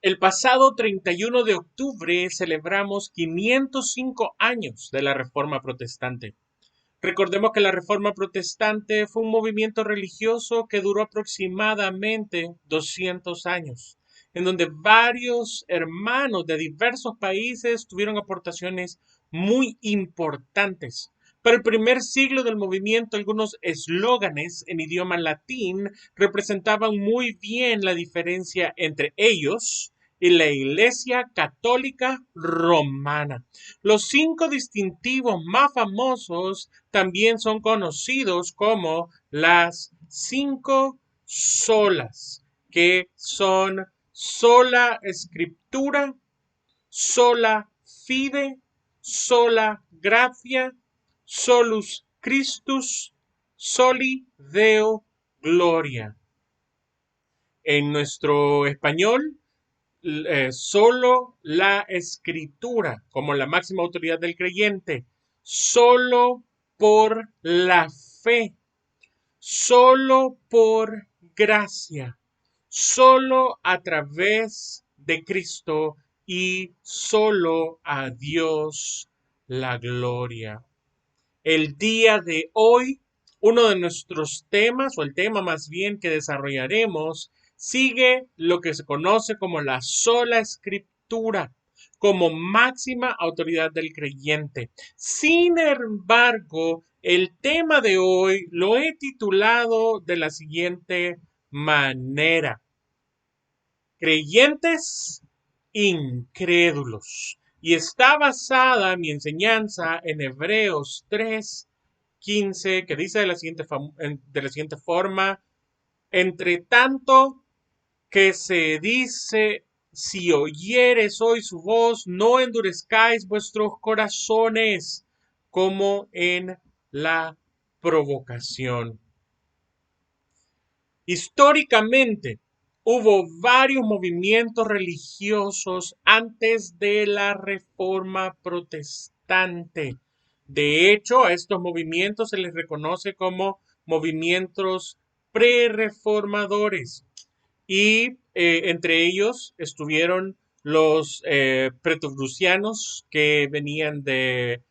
El pasado 31 de octubre celebramos 505 años de la Reforma Protestante. Recordemos que la Reforma Protestante fue un movimiento religioso que duró aproximadamente 200 años, en donde varios hermanos de diversos países tuvieron aportaciones muy importantes. Para el primer siglo del movimiento, algunos eslóganes en idioma latín representaban muy bien la diferencia entre ellos y la Iglesia Católica Romana. Los 5 distintivos más famosos también son conocidos como las 5 solas, que son sola escritura, sola fide, sola gratia, solus Christus, soli Deo gloria. En nuestro español, solo la escritura como la máxima autoridad del creyente, solo por la fe, solo por gracia, solo a través de Cristo y solo a Dios la gloria. El día de hoy, uno de nuestros temas, o el tema más bien que desarrollaremos, sigue lo que se conoce como la sola escritura, como máxima autoridad del creyente. Sin embargo, el tema de hoy lo he titulado de la siguiente manera: creyentes incrédulos. Y está basada mi enseñanza en Hebreos 3:15, que dice de la siguiente forma: entre tanto que se dice, si oyeres hoy su voz, no endurezcáis vuestros corazones como en la provocación. Históricamente, hubo varios movimientos religiosos antes de la Reforma Protestante. De hecho, a estos movimientos se les reconoce como movimientos prereformadores. Y entre ellos estuvieron los pretovrusianos, que venían de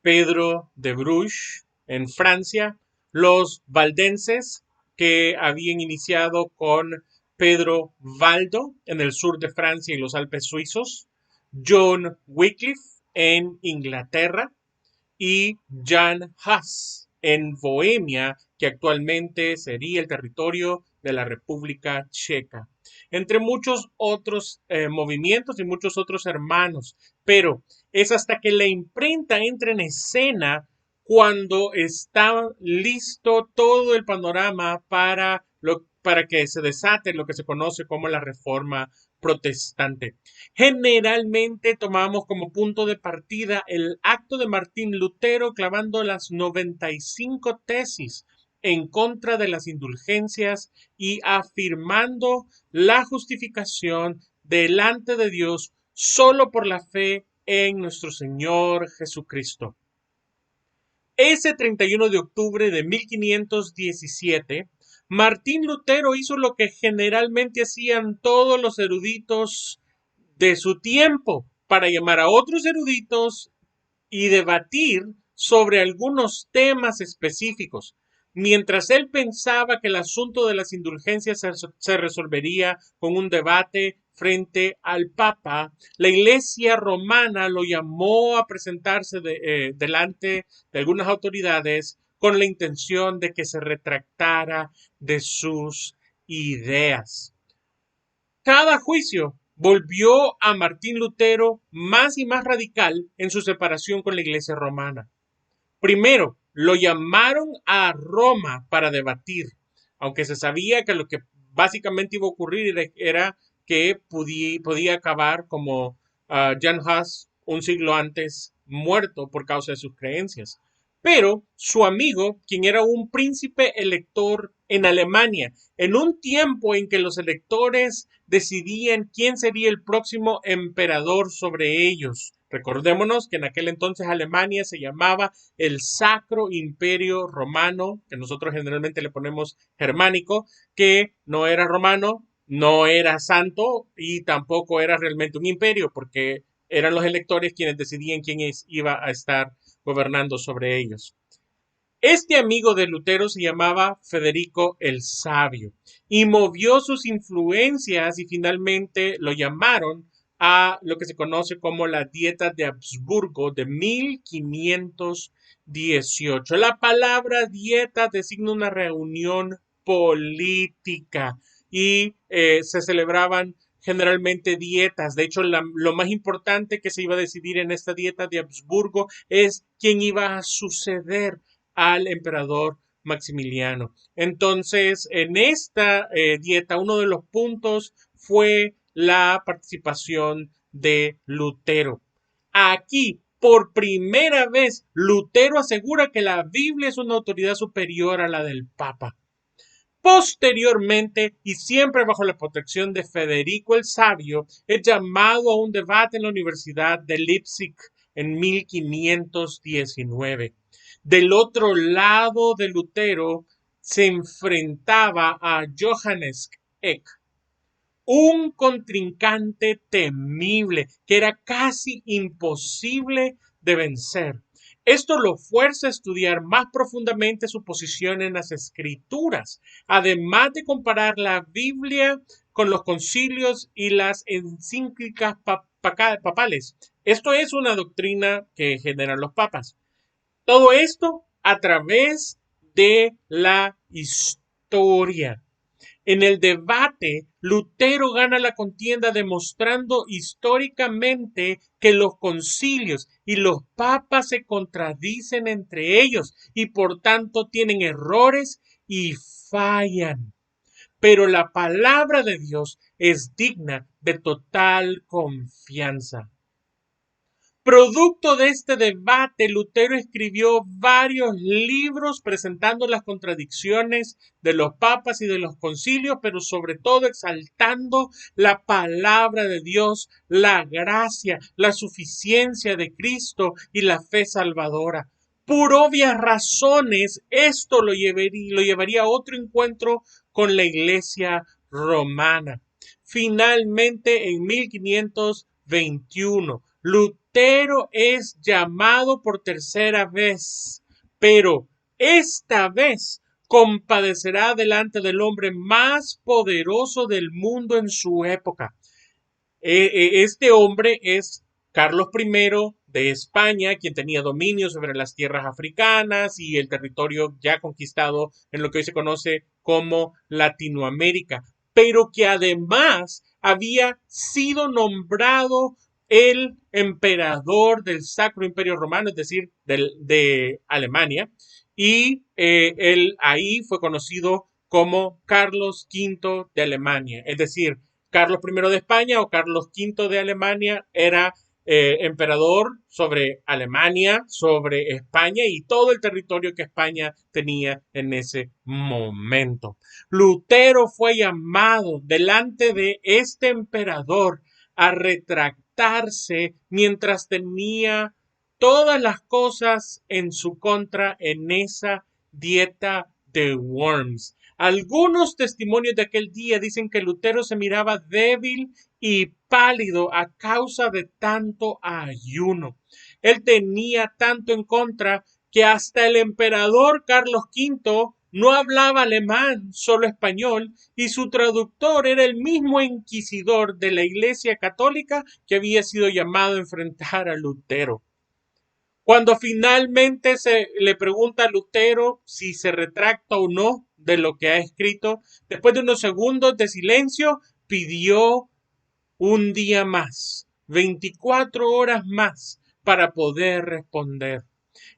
Pedro de Bruges en Francia, los valdenses, que habían iniciado con Pedro Valdo en el sur de Francia y los Alpes suizos, John Wycliffe en Inglaterra y Jan Hus en Bohemia, que actualmente sería el territorio de la República Checa, entre muchos otros movimientos y muchos otros hermanos. Pero es hasta que la imprenta entra en escena cuando está listo todo el panorama para que se desate lo que se conoce como la Reforma Protestante. Generalmente tomamos como punto de partida el acto de Martín Lutero clavando las 95 tesis en contra de las indulgencias y afirmando la justificación delante de Dios solo por la fe en nuestro Señor Jesucristo. Ese 31 de octubre de 1517, Martín Lutero hizo lo que generalmente hacían todos los eruditos de su tiempo, para llamar a otros eruditos y debatir sobre algunos temas específicos. Mientras él pensaba que el asunto de las indulgencias se resolvería con un debate frente al Papa, la Iglesia romana lo llamó a presentarse delante de algunas autoridades con la intención de que se retractara de sus ideas. Cada juicio volvió a Martín Lutero más y más radical en su separación con la Iglesia romana. Primero, lo llamaron a Roma para debatir, aunque se sabía que lo que básicamente iba a ocurrir era que podía acabar como Jan Hus un siglo antes, muerto por causa de sus creencias. Pero su amigo, quien era un príncipe elector en Alemania, en un tiempo en que los electores decidían quién sería el próximo emperador sobre ellos. Recordémonos que en aquel entonces Alemania se llamaba el Sacro Imperio Romano, que nosotros generalmente le ponemos germánico, que no era romano, no era santo y tampoco era realmente un imperio, porque eran los electores quienes decidían iba a estar gobernando sobre ellos. Este amigo de Lutero se llamaba Federico el Sabio y movió sus influencias y finalmente lo llamaron a lo que se conoce como la Dieta de Habsburgo de 1518. La palabra dieta designa una reunión política y se celebraban generalmente dietas. De hecho, lo más importante que se iba a decidir en esta dieta de Habsburgo es quién iba a suceder al emperador Maximiliano. Entonces, en esta dieta, uno de los puntos fue la participación de Lutero. Aquí, por primera vez, Lutero asegura que la Biblia es una autoridad superior a la del Papa. Posteriormente, y siempre bajo la protección de Federico el Sabio, es llamado a un debate en la Universidad de Leipzig en 1519. Del otro lado de Lutero se enfrentaba a Johannes Eck, un contrincante temible que era casi imposible de vencer. Esto lo fuerza a estudiar más profundamente su posición en las escrituras, además de comparar la Biblia con los concilios y las encíclicas papales. Esto es una doctrina que generan los papas. Todo esto a través de la historia. En el debate, Lutero gana la contienda demostrando históricamente que los concilios y los papas se contradicen entre ellos y por tanto tienen errores y fallan. Pero la palabra de Dios es digna de total confianza. Producto de este debate, Lutero escribió varios libros presentando las contradicciones de los papas y de los concilios, pero sobre todo exaltando la palabra de Dios, la gracia, la suficiencia de Cristo y la fe salvadora. Por obvias razones, esto lo llevaría a otro encuentro con la iglesia romana. Finalmente, en 1521, Lutero es llamado por tercera vez, pero esta vez compadecerá delante del hombre más poderoso del mundo en su época. Este hombre es Carlos I de España, quien tenía dominio sobre las tierras africanas y el territorio ya conquistado en lo que hoy se conoce como Latinoamérica, pero que además había sido nombrado el emperador del Sacro Imperio Romano, es decir, de Alemania, y él ahí fue conocido como Carlos V de Alemania, es decir, Carlos I de España o Carlos V de Alemania era emperador sobre Alemania, sobre España y todo el territorio que España tenía en ese momento. Lutero fue llamado delante de este emperador a retractarse mientras tenía todas las cosas en su contra en esa dieta de Worms. Algunos testimonios de aquel día dicen que Lutero se miraba débil y pálido a causa de tanto ayuno. Él tenía tanto en contra que hasta el emperador Carlos V no hablaba alemán, solo español, y su traductor era el mismo inquisidor de la Iglesia Católica que había sido llamado a enfrentar a Lutero. Cuando finalmente se le pregunta a Lutero si se retracta o no de lo que ha escrito, después de unos segundos de silencio, pidió un día más, 24 horas más, para poder responder.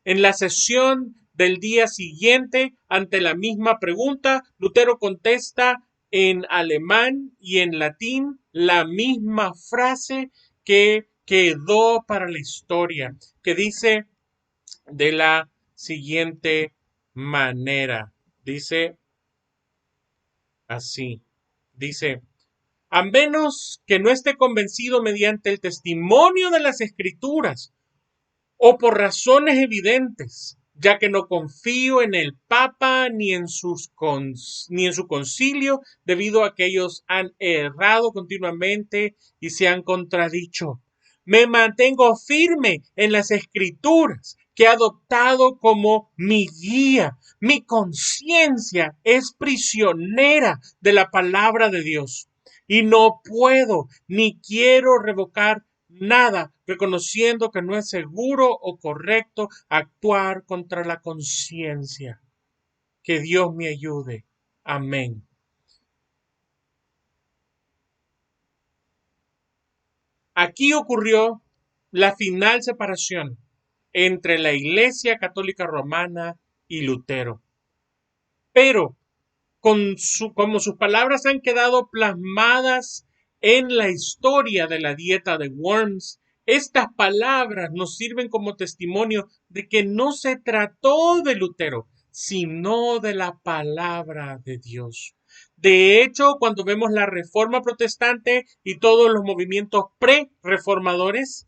En la sesión del día siguiente, ante la misma pregunta, Lutero contesta en alemán y en latín la misma frase que quedó para la historia, que dice de la siguiente manera. Dice así, dice, a menos que no esté convencido mediante el testimonio de las escrituras o por razones evidentes ya que no confío en el Papa ni en su concilio, debido a que ellos han errado continuamente y se han contradicho. Me mantengo firme en las escrituras que he adoptado como mi guía. Mi conciencia es prisionera de la palabra de Dios y no puedo ni quiero revocar nada, reconociendo que no es seguro o correcto actuar contra la conciencia. Que Dios me ayude. Amén. Aquí ocurrió la final separación entre la Iglesia Católica Romana y Lutero. Pero como sus palabras han quedado plasmadas en la historia de la dieta de Worms, estas palabras nos sirven como testimonio de que no se trató de Lutero, sino de la palabra de Dios. De hecho, cuando vemos la Reforma Protestante y todos los movimientos pre-reformadores,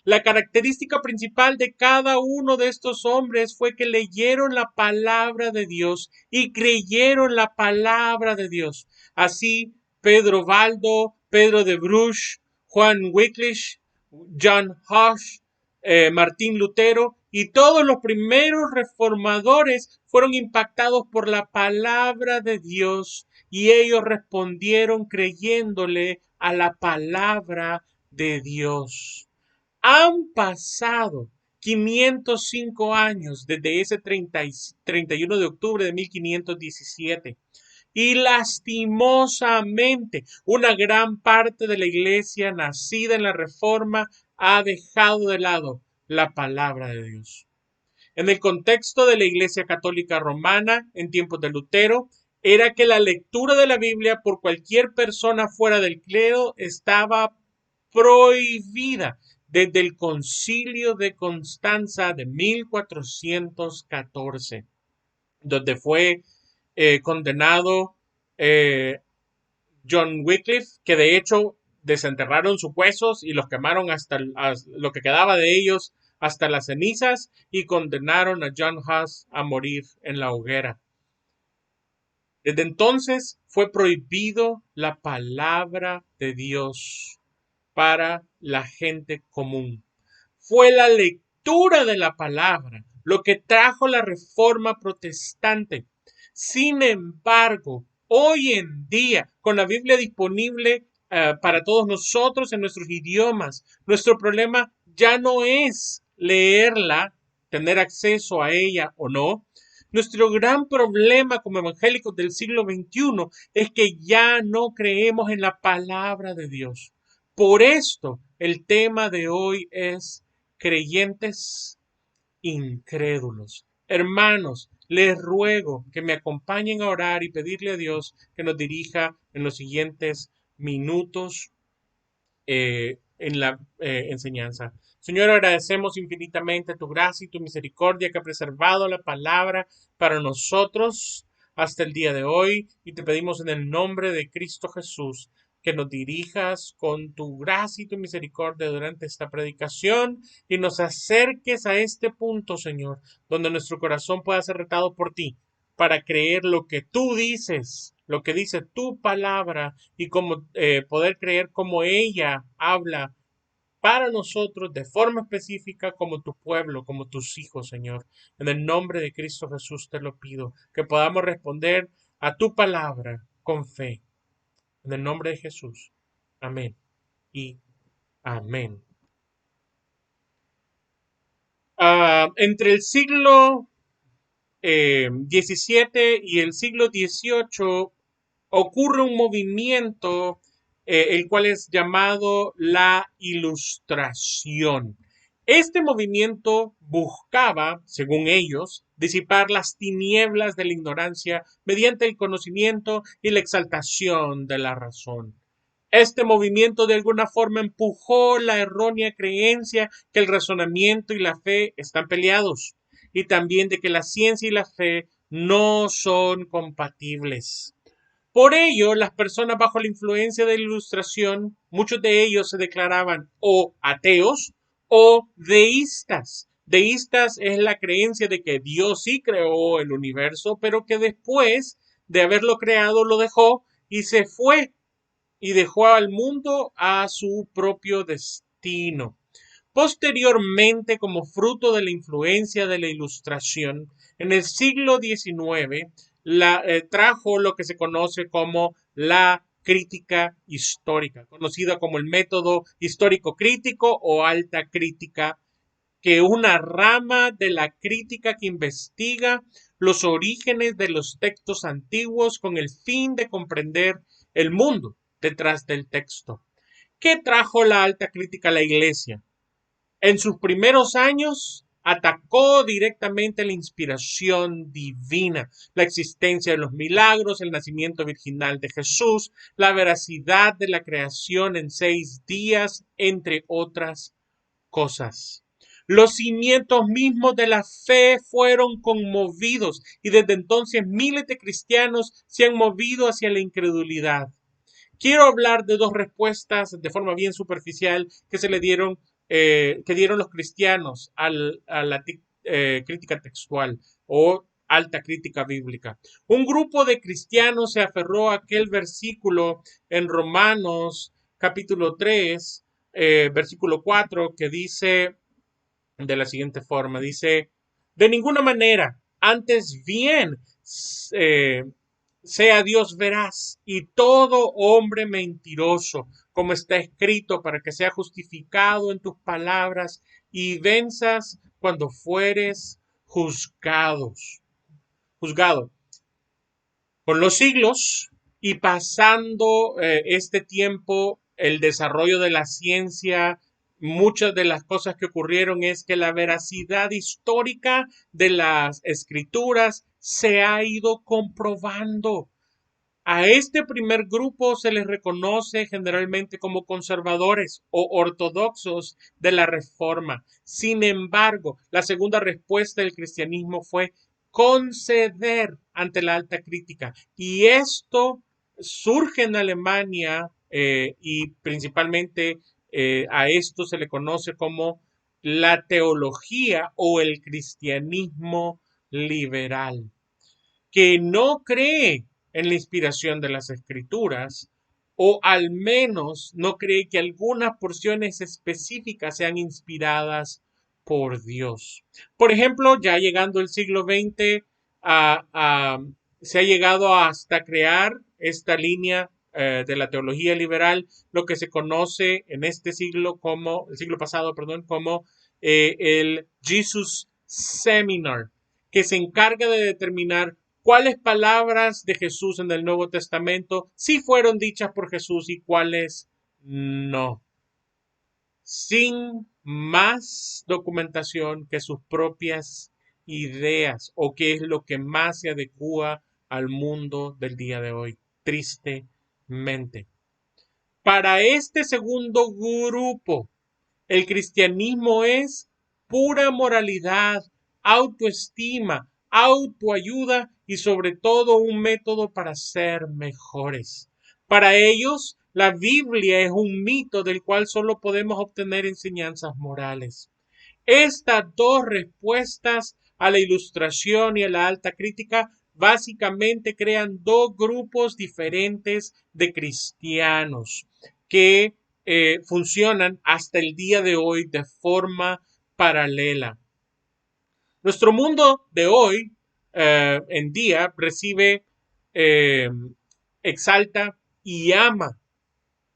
la característica principal de cada uno de estos hombres fue que leyeron la palabra de Dios y creyeron la palabra de Dios. Así, Pedro Baldo, Pedro de Bruch, Juan Wycliffe, John Huss, Martín Lutero y todos los primeros reformadores fueron impactados por la palabra de Dios y ellos respondieron creyéndole a la palabra de Dios. Han pasado 505 años desde ese 31 de octubre de 1517 y lastimosamente una gran parte de la iglesia nacida en la Reforma ha dejado de lado la palabra de Dios. En el contexto de la Iglesia Católica Romana en tiempos de Lutero, era que la lectura de la Biblia por cualquier persona fuera del clero estaba prohibida desde el Concilio de Constanza de 1414, donde fue condenado eh, John Wycliffe, que de hecho desenterraron sus huesos y los quemaron hasta lo que quedaba de ellos hasta las cenizas y condenaron a John Huss a morir en la hoguera. Desde entonces fue prohibido la palabra de Dios para la gente común. Fue la lectura de la palabra lo que trajo la Reforma Protestante. Sin embargo, hoy en día, con la Biblia disponible para todos nosotros en nuestros idiomas, nuestro problema ya no es leerla, tener acceso a ella o no. Nuestro gran problema como evangélicos del siglo XXI es que ya no creemos en la palabra de Dios. Por esto, el tema de hoy es creyentes incrédulos. Hermanos, les ruego que me acompañen a orar y pedirle a Dios que nos dirija en los siguientes minutos en la enseñanza. Señor, agradecemos infinitamente tu gracia y tu misericordia que ha preservado la palabra para nosotros hasta el día de hoy y te pedimos en el nombre de Cristo Jesús que nos dirijas con tu gracia y tu misericordia durante esta predicación y nos acerques a este punto, Señor, donde nuestro corazón pueda ser retado por ti para creer lo que tú dices, lo que dice tu palabra y como poder creer como ella habla para nosotros de forma específica como tu pueblo, como tus hijos, Señor. En el nombre de Cristo Jesús te lo pido, que podamos responder a tu palabra con fe. En el nombre de Jesús. Amén y amén. Entre el siglo XVII y el siglo XVIII ocurre un movimiento el cual es llamado la Ilustración. Este movimiento buscaba, según ellos, disipar las tinieblas de la ignorancia mediante el conocimiento y la exaltación de la razón. Este movimiento de alguna forma empujó la errónea creencia que el razonamiento y la fe están peleados y también de que la ciencia y la fe no son compatibles. Por ello, las personas bajo la influencia de la Ilustración, muchos de ellos se declaraban o ateos o deístas, Deístas es la creencia de que Dios sí creó el universo, pero que después de haberlo creado lo dejó y se fue y dejó al mundo a su propio destino. Posteriormente, como fruto de la influencia de la Ilustración, en el siglo XIX trajo lo que se conoce como la crítica histórica, conocida como el método histórico crítico o alta crítica, que es una rama de la crítica que investiga los orígenes de los textos antiguos con el fin de comprender el mundo detrás del texto. ¿Qué trajo la alta crítica a la Iglesia? En sus primeros años atacó directamente la inspiración divina, la existencia de los milagros, el nacimiento virginal de Jesús, la veracidad de la creación en 6 días, entre otras cosas. Los cimientos mismos de la fe fueron conmovidos y desde entonces miles de cristianos se han movido hacia la incredulidad. Quiero hablar de 2 respuestas de forma bien superficial que se le dieron, que dieron los cristianos a la crítica textual o alta crítica bíblica. Un grupo de cristianos se aferró a aquel versículo en Romanos capítulo 3, versículo 4, que dice de la siguiente forma, dice, de ninguna manera, antes bien, eh, sea Dios veraz y todo hombre mentiroso, como está escrito, para que sea justificado en tus palabras y venzas cuando fueres juzgado. Con los siglos y pasando este tiempo, el desarrollo de la ciencia, muchas de las cosas que ocurrieron es que la veracidad histórica de las escrituras se ha ido comprobando. A este primer grupo se les reconoce generalmente como conservadores o ortodoxos de la Reforma. Sin embargo, la segunda respuesta del cristianismo fue conceder ante la alta crítica. Y esto surge en Alemania y principalmente a esto se le conoce como la teología o el cristianismo liberal, que no cree en la inspiración de las escrituras, o al menos no cree que algunas porciones específicas sean inspiradas por Dios. Por ejemplo, ya llegando el siglo XX, se ha llegado hasta crear esta línea de la teología liberal, lo que se conoce en este siglo como, el siglo pasado, perdón, como el Jesus Seminar, que se encarga de determinar cuáles palabras de Jesús en el Nuevo Testamento sí fueron dichas por Jesús y cuáles no, sin más documentación que sus propias ideas o que es lo que más se adecua al mundo del día de hoy, tristemente. Para este segundo grupo, el cristianismo es pura moralidad, autoestima, autoayuda y sobre todo un método para ser mejores. Para ellos, la Biblia es un mito del cual solo podemos obtener enseñanzas morales. Estas 2 respuestas a la Ilustración y a la alta crítica básicamente crean 2 grupos diferentes de cristianos que funcionan hasta el día de hoy de forma paralela. Nuestro mundo de hoy en día recibe, eh, exalta y ama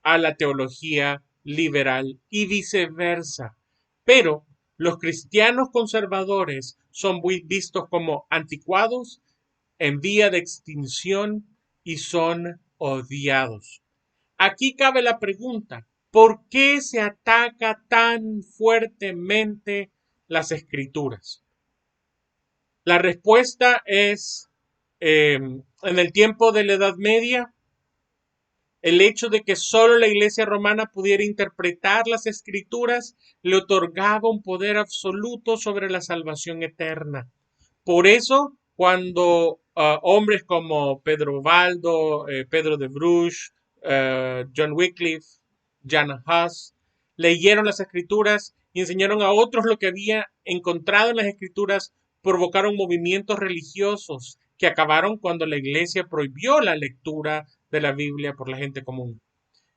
a la teología liberal y viceversa. Pero los cristianos conservadores son vistos como anticuados, en vía de extinción y son odiados. Aquí cabe la pregunta, ¿por qué se ataca tan fuertemente las escrituras? La respuesta es, en el tiempo de la Edad Media, el hecho de que solo la Iglesia romana pudiera interpretar las escrituras le otorgaba un poder absoluto sobre la salvación eterna. Por eso, cuando hombres como Pedro Baldo, Pedro de Bruges, John Wycliffe, Jan Hus, leyeron las escrituras, y enseñaron a otros lo que había encontrado en las escrituras, provocaron movimientos religiosos que acabaron cuando la iglesia prohibió la lectura de la Biblia por la gente común.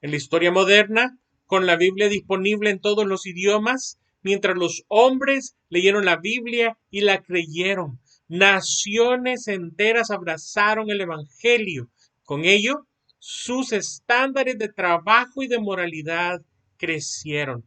En la historia moderna, con la Biblia disponible en todos los idiomas, mientras los hombres leyeron la Biblia y la creyeron, naciones enteras abrazaron el Evangelio. Con ello, sus estándares de trabajo y de moralidad crecieron.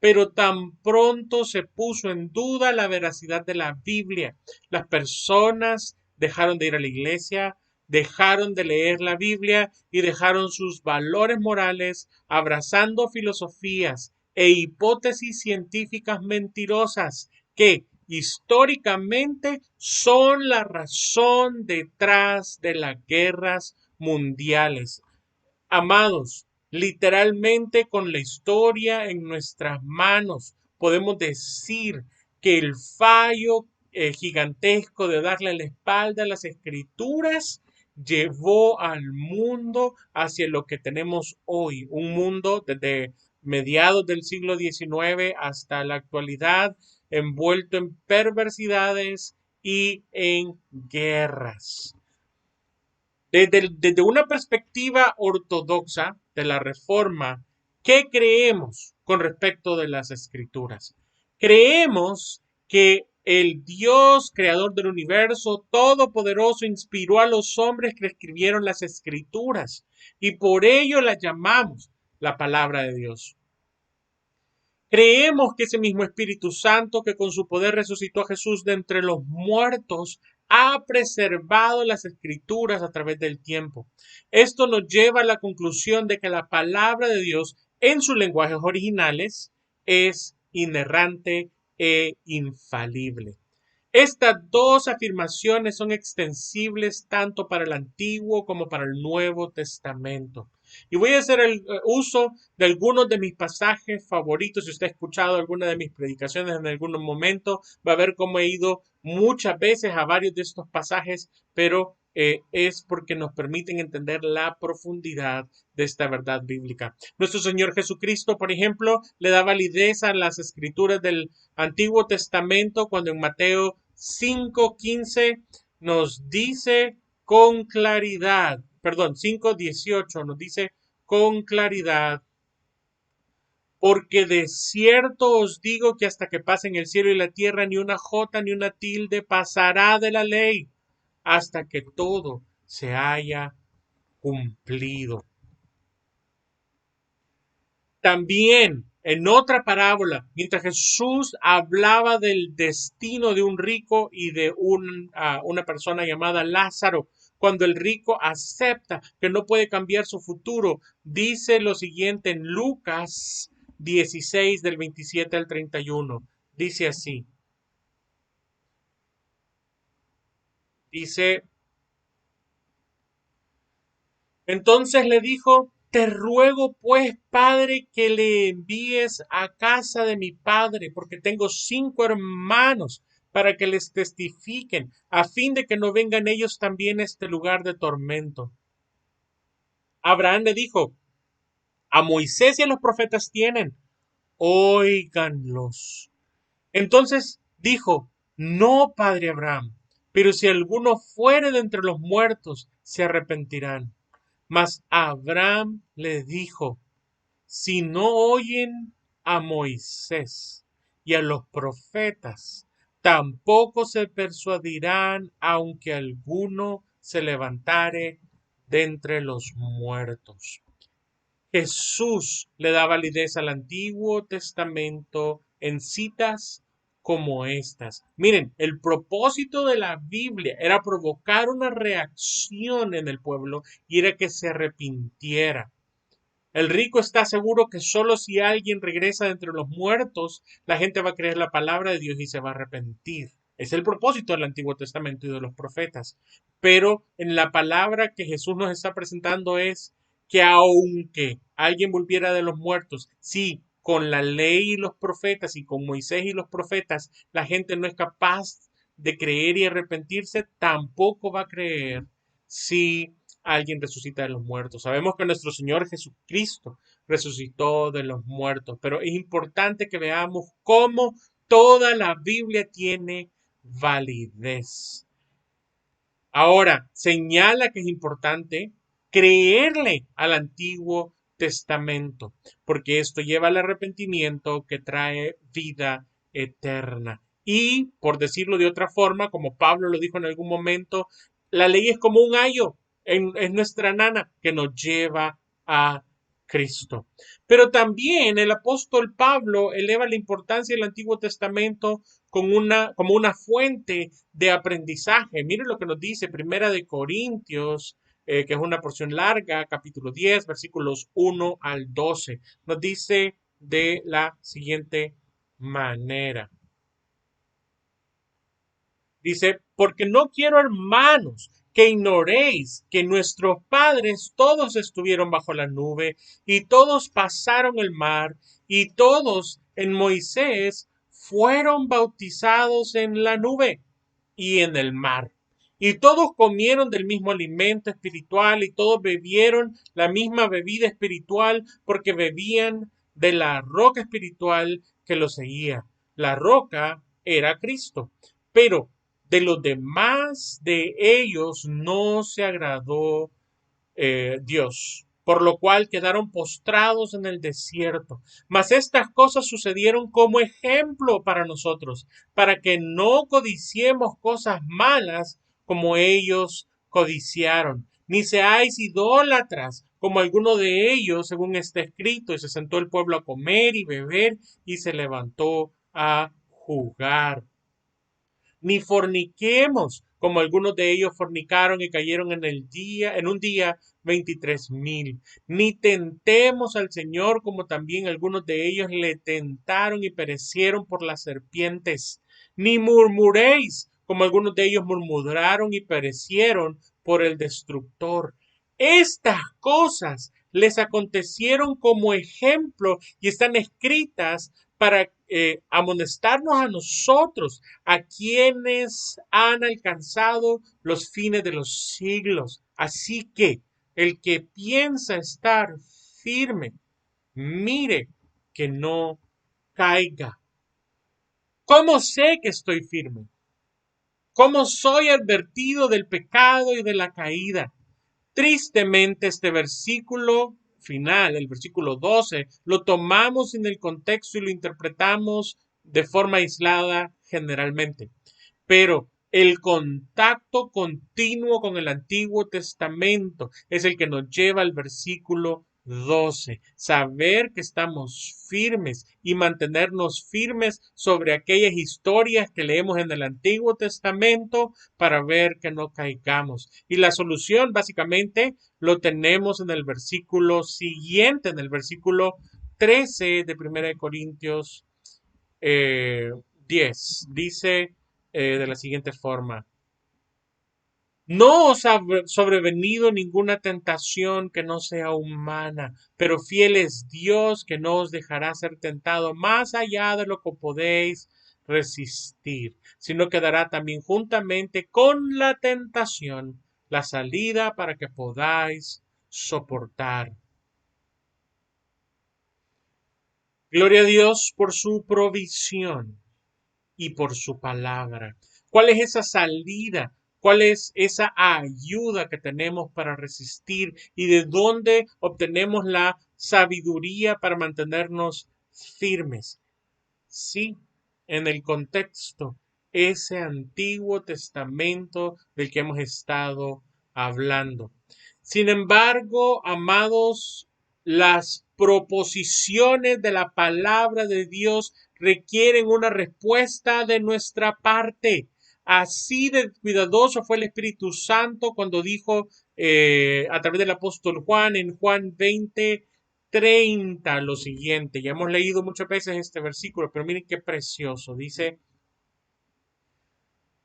Pero tan pronto se puso en duda la veracidad de la Biblia, las personas dejaron de ir a la iglesia, dejaron de leer la Biblia y dejaron sus valores morales, abrazando filosofías e hipótesis científicas mentirosas que históricamente son la razón detrás de las guerras mundiales. Amados, literalmente con la historia en nuestras manos, podemos decir que el fallo gigantesco de darle la espalda a las escrituras llevó al mundo hacia lo que tenemos hoy, un mundo desde mediados del siglo XIX hasta la actualidad, envuelto en perversidades y en guerras. Desde una perspectiva ortodoxa de la Reforma, ¿qué creemos con respecto de las escrituras? Creemos que el Dios creador del universo todopoderoso inspiró a los hombres que escribieron las escrituras y por ello las llamamos la palabra de Dios. Creemos que ese mismo Espíritu Santo que con su poder resucitó a Jesús de entre los muertos ha preservado las escrituras a través del tiempo. Esto nos lleva a la conclusión de que la palabra de Dios en sus lenguajes originales es inerrante e infalible. Estas dos afirmaciones son extensibles tanto para el Antiguo como para el Nuevo Testamento. Y voy a hacer el uso de algunos de mis pasajes favoritos. Si usted ha escuchado alguna de mis predicaciones en algún momento, va a ver cómo he ido muchas veces a varios de estos pasajes, pero es porque nos permiten entender la profundidad de esta verdad bíblica. Nuestro Señor Jesucristo, por ejemplo, le da validez a las escrituras del Antiguo Testamento cuando en Mateo 5:15 nos dice con claridad, perdón, 5:18 nos dice con claridad, porque de cierto os digo que hasta que pasen el cielo y la tierra, ni una jota ni una tilde pasará de la ley, hasta que todo se haya cumplido. También en otra parábola, mientras Jesús hablaba del destino de un rico y de una persona llamada Lázaro, cuando el rico acepta que no puede cambiar su futuro, dice lo siguiente en Lucas 16 del 27 al 31. Dice así. Dice, entonces le dijo, te ruego pues, padre, que le envíes a casa de mi padre, porque tengo 5 hermanos, para que les testifiquen, a fin de que no vengan ellos también a este lugar de tormento. Abraham le dijo, a Moisés y a los profetas tienen, óiganlos. Entonces dijo, no, padre Abraham, pero si alguno fuere de entre los muertos, se arrepentirán. Mas Abraham le dijo, si no oyen a Moisés y a los profetas, tampoco se persuadirán aunque alguno se levantare de entre los muertos. Jesús le da validez al Antiguo Testamento en citas como estas. Miren, el propósito de la Biblia era provocar una reacción en el pueblo y era que se arrepintiera. El rico está seguro que solo si alguien regresa de entre los muertos, la gente va a creer la palabra de Dios y se va a arrepentir. Es el propósito del Antiguo Testamento y de los profetas. Pero en la palabra que Jesús nos está presentando es que aunque alguien volviera de los muertos, sí, con la ley y los profetas y con Moisés y los profetas, la gente no es capaz de creer y arrepentirse, tampoco va a creer si alguien resucita de los muertos. Sabemos que nuestro Señor Jesucristo resucitó de los muertos, pero es importante que veamos cómo toda la Biblia tiene validez. Ahora, señala que es importante creerle al Antiguo Testamento, porque esto lleva al arrepentimiento que trae vida eterna. Y, por decirlo de otra forma, como Pablo lo dijo en algún momento, la ley es como un ayo en nuestra nana que nos lleva a Cristo. Pero también el apóstol Pablo eleva la importancia del Antiguo Testamento como una fuente de aprendizaje. Miren lo que nos dice Primera de Corintios, que es una porción larga, capítulo 10, versículos 1 al 12. Nos dice de la siguiente manera. Dice, porque no quiero, hermanos, que ignoréis que nuestros padres todos estuvieron bajo la nube y todos pasaron el mar y todos en Moisés fueron bautizados en la nube y en el mar. Y todos comieron del mismo alimento espiritual y todos bebieron la misma bebida espiritual porque bebían de la roca espiritual que los seguía. La roca era Cristo. Pero de los demás de ellos no se agradó Dios, por lo cual quedaron postrados en el desierto. Mas estas cosas sucedieron como ejemplo para nosotros, para que no codiciemos cosas malas como ellos codiciaron, ni seáis idólatras como alguno de ellos, según está escrito, y se sentó el pueblo a comer y beber, y se levantó a jugar. Ni forniquemos, como algunos de ellos fornicaron y cayeron en un día 23,000. Ni tentemos al Señor, como también algunos de ellos le tentaron y perecieron por las serpientes. Ni murmuréis, como algunos de ellos murmuraron y perecieron por el destructor. Estas cosas les acontecieron como ejemplo y están escritas para amonestarnos a nosotros, a quienes han alcanzado los fines de los siglos. Así que el que piensa estar firme, mire que no caiga. ¿Cómo sé que estoy firme? ¿Cómo soy advertido del pecado y de la caída? Tristemente, este versículo final, el versículo 12, lo tomamos en el contexto y lo interpretamos de forma aislada generalmente. Pero el contacto continuo con el Antiguo Testamento es el que nos lleva al versículo 12. Saber que estamos firmes y mantenernos firmes sobre aquellas historias que leemos en el Antiguo Testamento para ver que no caigamos. Y la solución básicamente lo tenemos en el versículo siguiente, en el versículo 13 de 1 Corintios 10. Dice de la siguiente forma: no os ha sobrevenido ninguna tentación que no sea humana, pero fiel es Dios que no os dejará ser tentado más allá de lo que podéis resistir, sino que dará también juntamente con la tentación la salida para que podáis soportar. Gloria a Dios por su provisión y por su palabra. ¿Cuál es esa salida? ¿Cuál es esa ayuda que tenemos para resistir? ¿Y de dónde obtenemos la sabiduría para mantenernos firmes? Sí, en el contexto, ese Antiguo Testamento del que hemos estado hablando. Sin embargo, amados, las proposiciones de la palabra de Dios requieren una respuesta de nuestra parte. Así de cuidadoso fue el Espíritu Santo cuando dijo a través del apóstol Juan en Juan 20:30 lo siguiente. Ya hemos leído muchas veces este versículo, pero miren qué precioso. Dice: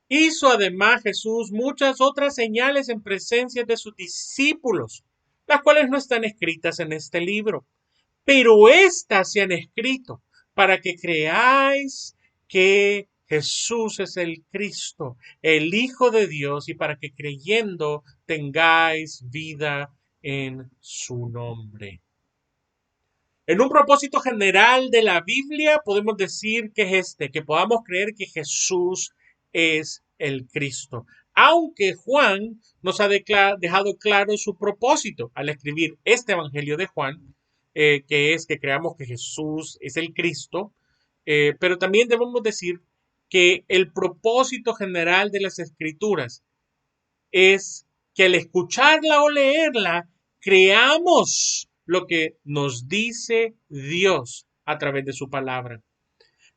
hizo además Jesús muchas otras señales en presencia de sus discípulos, las cuales no están escritas en este libro, pero éstas se han escrito para que creáis que Jesús es el Cristo, el Hijo de Dios, y para que creyendo tengáis vida en su nombre. En un propósito general de la Biblia podemos decir que es que podamos creer que Jesús es el Cristo. Aunque Juan nos ha dejado claro su propósito al escribir este Evangelio de Juan, que es que creamos que Jesús es el Cristo, pero también debemos decir que el propósito general de las Escrituras es que al escucharla o leerla, creamos lo que nos dice Dios a través de su palabra.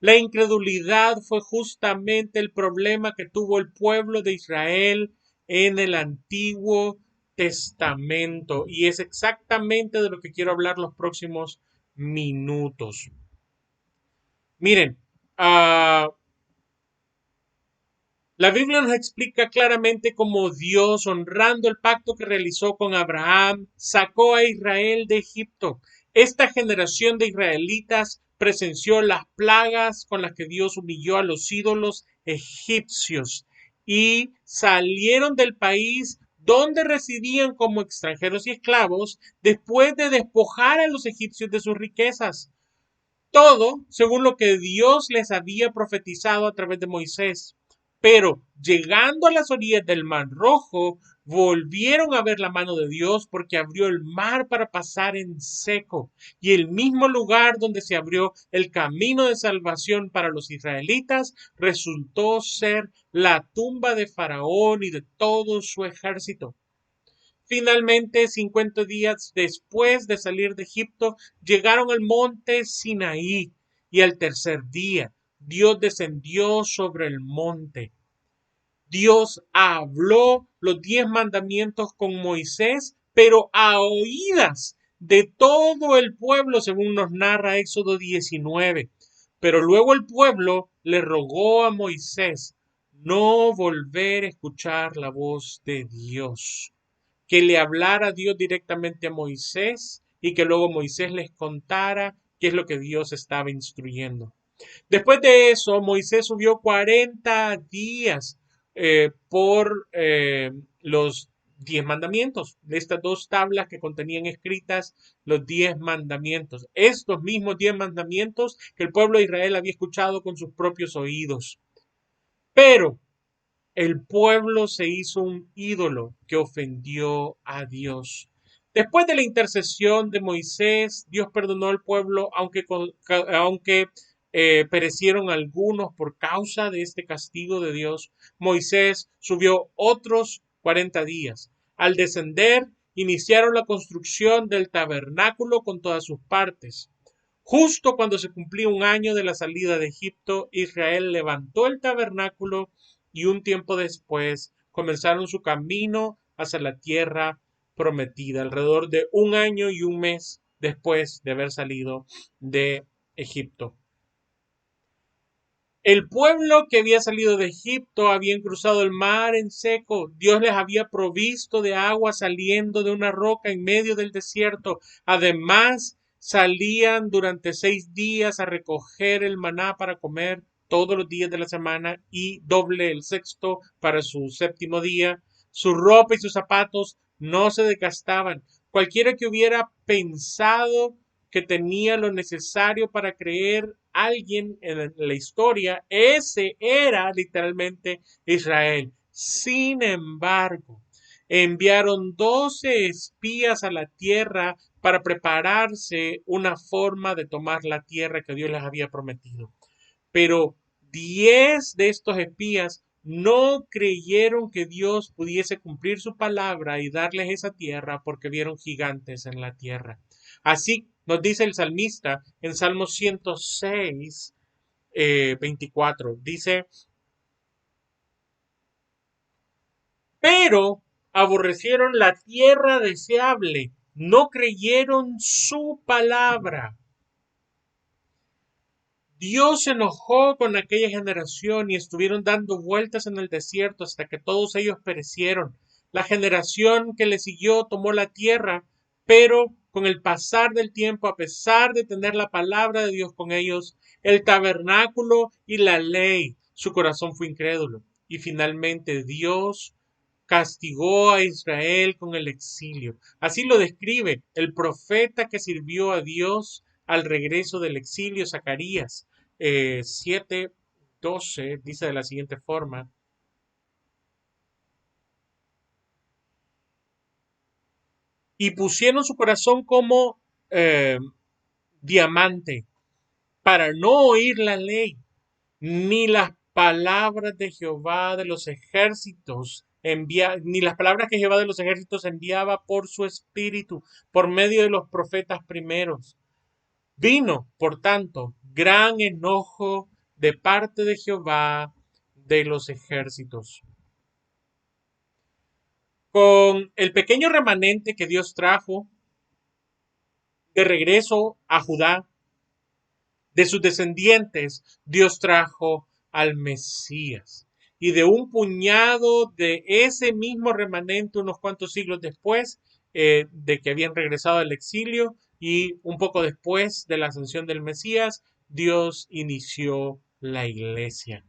La incredulidad fue justamente el problema que tuvo el pueblo de Israel en el Antiguo Testamento y es exactamente de lo que quiero hablar los próximos minutos. Miren, la Biblia nos explica claramente cómo Dios, honrando el pacto que realizó con Abraham, sacó a Israel de Egipto. Esta generación de israelitas presenció las plagas con las que Dios humilló a los ídolos egipcios y salieron del país donde residían como extranjeros y esclavos después de despojar a los egipcios de sus riquezas. Todo según lo que Dios les había profetizado a través de Moisés. Pero llegando a las orillas del Mar Rojo, volvieron a ver la mano de Dios porque abrió el mar para pasar en seco. Y el mismo lugar donde se abrió el camino de salvación para los israelitas resultó ser la tumba de Faraón y de todo su ejército. Finalmente, 50 días después de salir de Egipto, llegaron al monte Sinaí y al tercer día Dios descendió sobre el monte. Dios habló los 10 mandamientos con Moisés, pero a oídas de todo el pueblo, según nos narra Éxodo 19. Pero luego el pueblo le rogó a Moisés no volver a escuchar la voz de Dios, que le hablara Dios directamente a Moisés y que luego Moisés les contara qué es lo que Dios estaba instruyendo. Después de eso, Moisés subió 40 días por los 10 mandamientos, de estas dos tablas que contenían escritas los 10 mandamientos. Estos mismos 10 mandamientos que el pueblo de Israel había escuchado con sus propios oídos. Pero el pueblo se hizo un ídolo que ofendió a Dios. Después de la intercesión de Moisés, Dios perdonó al pueblo, aunque perecieron algunos por causa de este castigo de Dios. Moisés subió otros 40 días. Al descender, iniciaron la construcción del tabernáculo con todas sus partes. Justo cuando se cumplía un año de la salida de Egipto, Israel levantó el tabernáculo y un tiempo después comenzaron su camino hacia la tierra prometida, alrededor de un año y un mes después de haber salido de Egipto. El pueblo que había salido de Egipto habían cruzado el mar en seco. Dios les había provisto de agua saliendo de una roca en medio del desierto. Además, salían durante 6 días a recoger el maná para comer todos los días de la semana y doble el sexto para su séptimo día. Su ropa y sus zapatos no se desgastaban. Cualquiera que hubiera pensado que tenía lo necesario para creer alguien en la historia, ese era literalmente Israel. Sin embargo, enviaron 12 espías a la tierra para prepararse una forma de tomar la tierra que Dios les había prometido. Pero 10 de estos espías no creyeron que Dios pudiese cumplir su palabra y darles esa tierra porque vieron gigantes en la tierra. Así nos dice el salmista en Salmo 106, 24. Dice, pero aborrecieron la tierra deseable, no creyeron su palabra. Dios se enojó con aquella generación y estuvieron dando vueltas en el desierto hasta que todos ellos perecieron. La generación que le siguió tomó la tierra, pero con el pasar del tiempo, a pesar de tener la palabra de Dios con ellos, el tabernáculo y la ley, su corazón fue incrédulo. Y finalmente Dios castigó a Israel con el exilio. Así lo describe el profeta que sirvió a Dios al regreso del exilio, Zacarías 7:12, dice de la siguiente forma: y pusieron su corazón como diamante para no oír la ley, ni las palabras de Jehová de los ejércitos ni las palabras que Jehová de los ejércitos enviaba por su espíritu, por medio de los profetas primeros. Vino, por tanto, gran enojo de parte de Jehová de los ejércitos. Con el pequeño remanente que Dios trajo de regreso a Judá, de sus descendientes, Dios trajo al Mesías. Y de un puñado de ese mismo remanente, unos cuantos siglos después de que habían regresado del exilio y un poco después de la ascensión del Mesías, Dios inició la iglesia.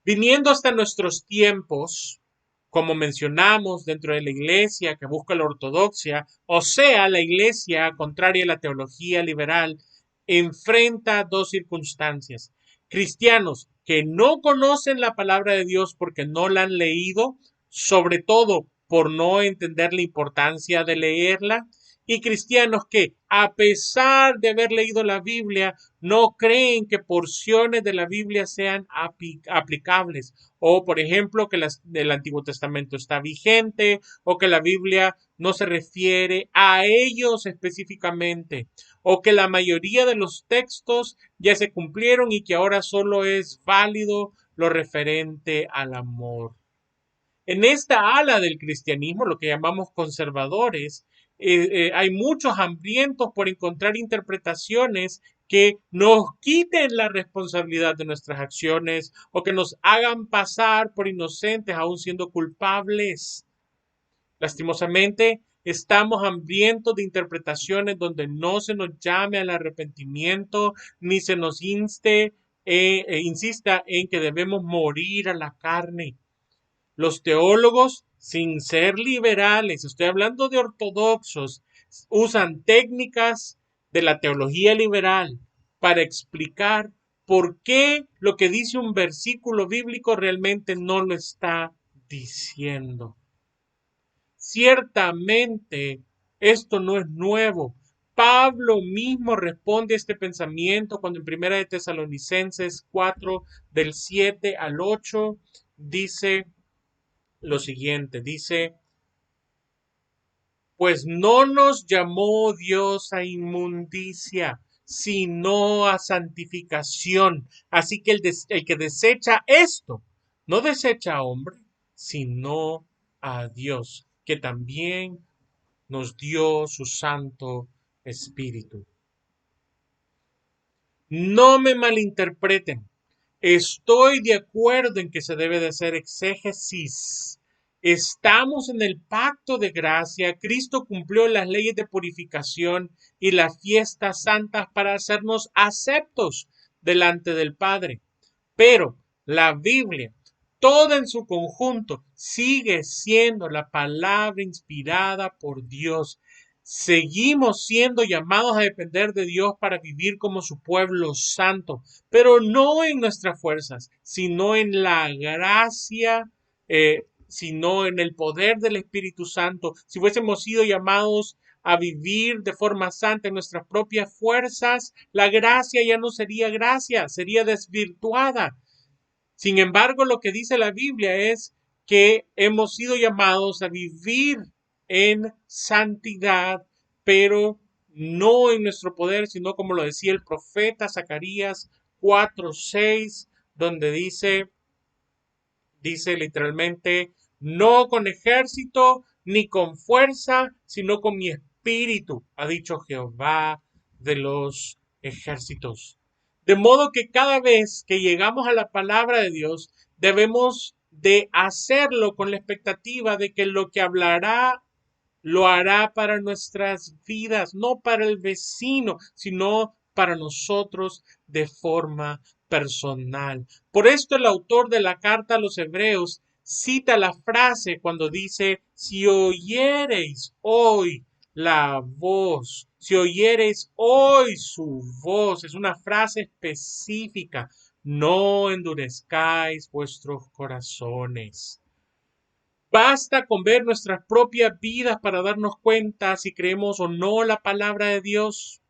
Viniendo hasta nuestros tiempos, como mencionamos, dentro de la iglesia que busca la ortodoxia, o sea, la iglesia contraria a la teología liberal, enfrenta dos circunstancias. Cristianos que no conocen la palabra de Dios porque no la han leído, sobre todo por no entender la importancia de leerla, y cristianos que, a pesar de haber leído la Biblia, no creen que porciones de la Biblia sean aplicables, o por ejemplo que el Antiguo Testamento está vigente, o que la Biblia no se refiere a ellos específicamente, o que la mayoría de los textos ya se cumplieron y que ahora solo es válido lo referente al amor. En esta ala del cristianismo, lo que llamamos conservadores, hay muchos hambrientos por encontrar interpretaciones que nos quiten la responsabilidad de nuestras acciones o que nos hagan pasar por inocentes aún siendo culpables. Lastimosamente, estamos hambrientos de interpretaciones donde no se nos llame al arrepentimiento ni se nos insista en que debemos morir a la carne. Los teólogos, sin ser liberales, estoy hablando de ortodoxos, usan técnicas de la teología liberal para explicar por qué lo que dice un versículo bíblico realmente no lo está diciendo. Ciertamente, esto no es nuevo. Pablo mismo responde a este pensamiento cuando en Primera de Tesalonicenses 4, del 7 al 8, dice lo siguiente, dice: pues no nos llamó Dios a inmundicia, sino a santificación. Así que el que desecha esto, no desecha a hombre, sino a Dios, que también nos dio su Santo Espíritu. No me malinterpreten. Estoy de acuerdo en que se debe de hacer exégesis. Estamos en el pacto de gracia. Cristo cumplió las leyes de purificación y las fiestas santas para hacernos aceptos delante del Padre. Pero la Biblia, toda en su conjunto, sigue siendo la palabra inspirada por Dios. Seguimos siendo llamados a depender de Dios para vivir como su pueblo santo, pero no en nuestras fuerzas, sino en la gracia, sino en el poder del Espíritu Santo. Si hubiésemos sido llamados a vivir de forma santa en nuestras propias fuerzas, la gracia ya no sería gracia, sería desvirtuada. Sin embargo, lo que dice la Biblia es que hemos sido llamados a vivir en santidad, pero no en nuestro poder, sino como lo decía el profeta Zacarías 4:6, donde dice literalmente: no con ejército ni con fuerza, sino con mi espíritu, ha dicho Jehová de los ejércitos. De modo que cada vez que llegamos a la palabra de Dios, debemos de hacerlo con la expectativa de que lo que hablará lo hará para nuestras vidas, no para el vecino, sino para nosotros de forma personal. Por esto el autor de la carta a los Hebreos cita la frase cuando dice, si oyereis hoy la voz, si oyereis hoy su voz, es una frase específica, no endurezcáis vuestros corazones. Basta con ver nuestras propias vidas para darnos cuenta si creemos o no la palabra de Dios.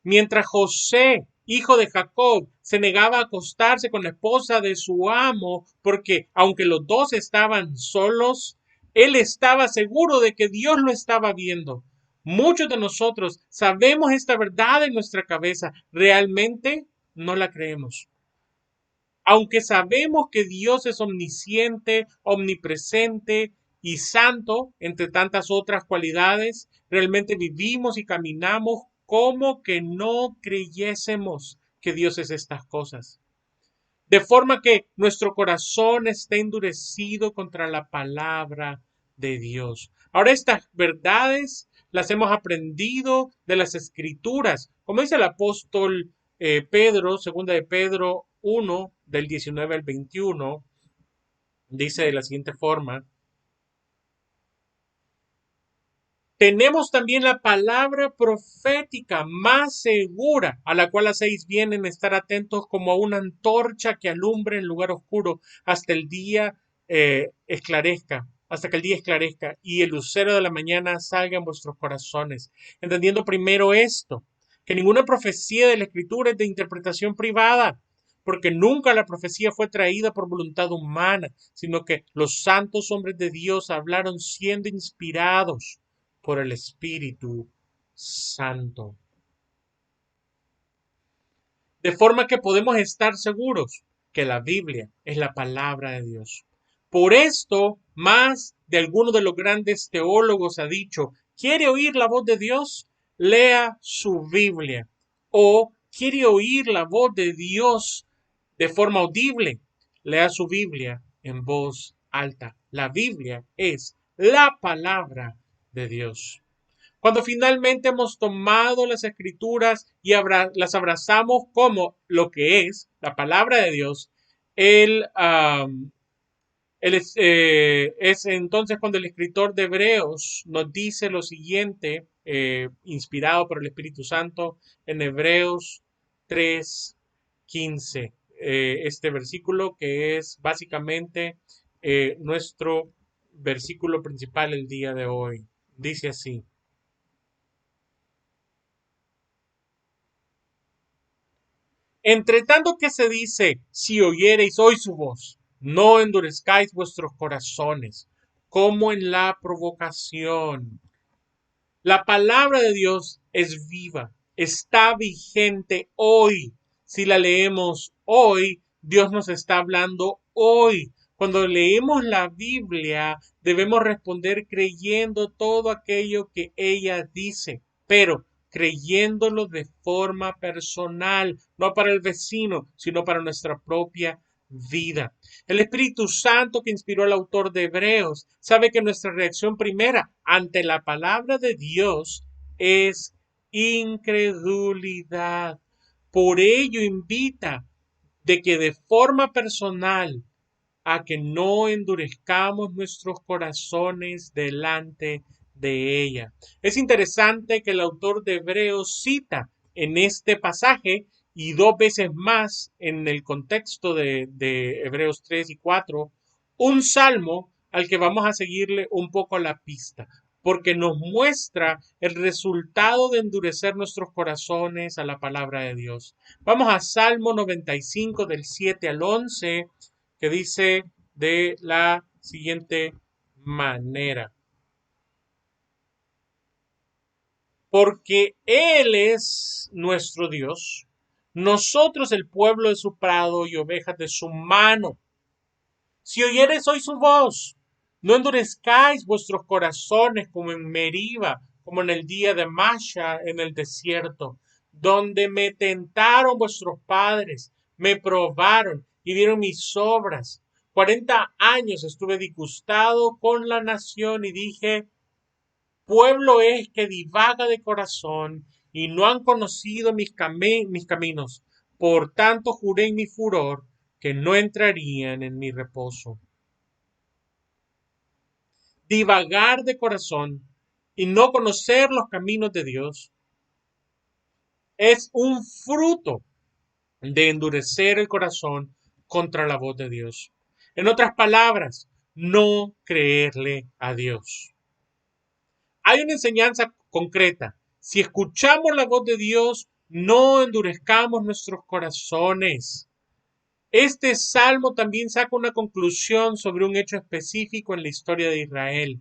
Mientras José, hijo de Jacob, se negaba a acostarse con la esposa de su amo, porque aunque los dos estaban solos, él estaba seguro de que Dios lo estaba viendo. Muchos de nosotros sabemos esta verdad en nuestra cabeza, realmente no la creemos. Aunque sabemos que Dios es omnisciente, omnipresente y santo, entre tantas otras cualidades, realmente vivimos y caminamos como que no creyésemos que Dios es estas cosas. De forma que nuestro corazón esté endurecido contra la palabra de Dios. Ahora estas verdades las hemos aprendido de las Escrituras. Como dice el apóstol Pedro, segunda de Pedro 1, del 19 al 21, dice de la siguiente forma. Tenemos también la palabra profética más segura, a la cual hacéis bien en estar atentos como a una antorcha que alumbre en lugar oscuro hasta el día esclarezca, hasta que el día esclarezca y el lucero de la mañana salga en vuestros corazones. Entendiendo primero esto, que ninguna profecía de la Escritura es de interpretación privada, porque nunca la profecía fue traída por voluntad humana, sino que los santos hombres de Dios hablaron siendo inspirados por el Espíritu Santo. De forma que podemos estar seguros que la Biblia es la palabra de Dios. Por esto, más de alguno de los grandes teólogos ha dicho, ¿quiere oír la voz de Dios? Lea su Biblia. O ¿quiere oír la voz de Dios de forma audible? Lea su Biblia en voz alta. La Biblia es la palabra de Dios. Cuando finalmente hemos tomado las escrituras y las abrazamos como lo que es la palabra de Dios, es entonces cuando el escritor de Hebreos nos dice lo siguiente, inspirado por el Espíritu Santo, en Hebreos 3:15. Este versículo que es básicamente nuestro versículo principal el día de hoy. Dice así. Entre tanto que se dice, si oyereis hoy su voz, no endurezcáis vuestros corazones, como en la provocación. La palabra de Dios es viva, está vigente hoy. Si la leemos hoy, Dios nos está hablando hoy. Cuando leemos la Biblia, debemos responder creyendo todo aquello que ella dice, pero creyéndolo de forma personal, no para el vecino, sino para nuestra propia vida. El Espíritu Santo que inspiró al autor de Hebreos sabe que nuestra reacción primera ante la palabra de Dios es incredulidad. Por ello invita de que de forma personal a que no endurezcamos nuestros corazones delante de ella. Es interesante que el autor de Hebreos cita en este pasaje y dos veces más en el contexto de Hebreos 3 y 4, un salmo al que vamos a seguirle un poco la pista, porque nos muestra el resultado de endurecer nuestros corazones a la palabra de Dios. Vamos a Salmo 95 del 7 al 11, que dice de la siguiente manera. Porque Él es nuestro Dios, nosotros el pueblo de su prado y ovejas de su mano. Si oyereis hoy su voz, no endurezcáis vuestros corazones como en Meriba, como en el día de Masha en el desierto, donde me tentaron vuestros padres, me probaron y vieron mis obras. 40 años estuve disgustado con la nación y dije, pueblo es que divaga de corazón y no han conocido mis caminos. Por tanto juré en mi furor que no entrarían en mi reposo. Divagar de corazón y no conocer los caminos de Dios es un fruto de endurecer el corazón contra la voz de Dios. En otras palabras, no creerle a Dios. Hay una enseñanza concreta. Si escuchamos la voz de Dios, no endurezcamos nuestros corazones. Este salmo también saca una conclusión sobre un hecho específico en la historia de Israel.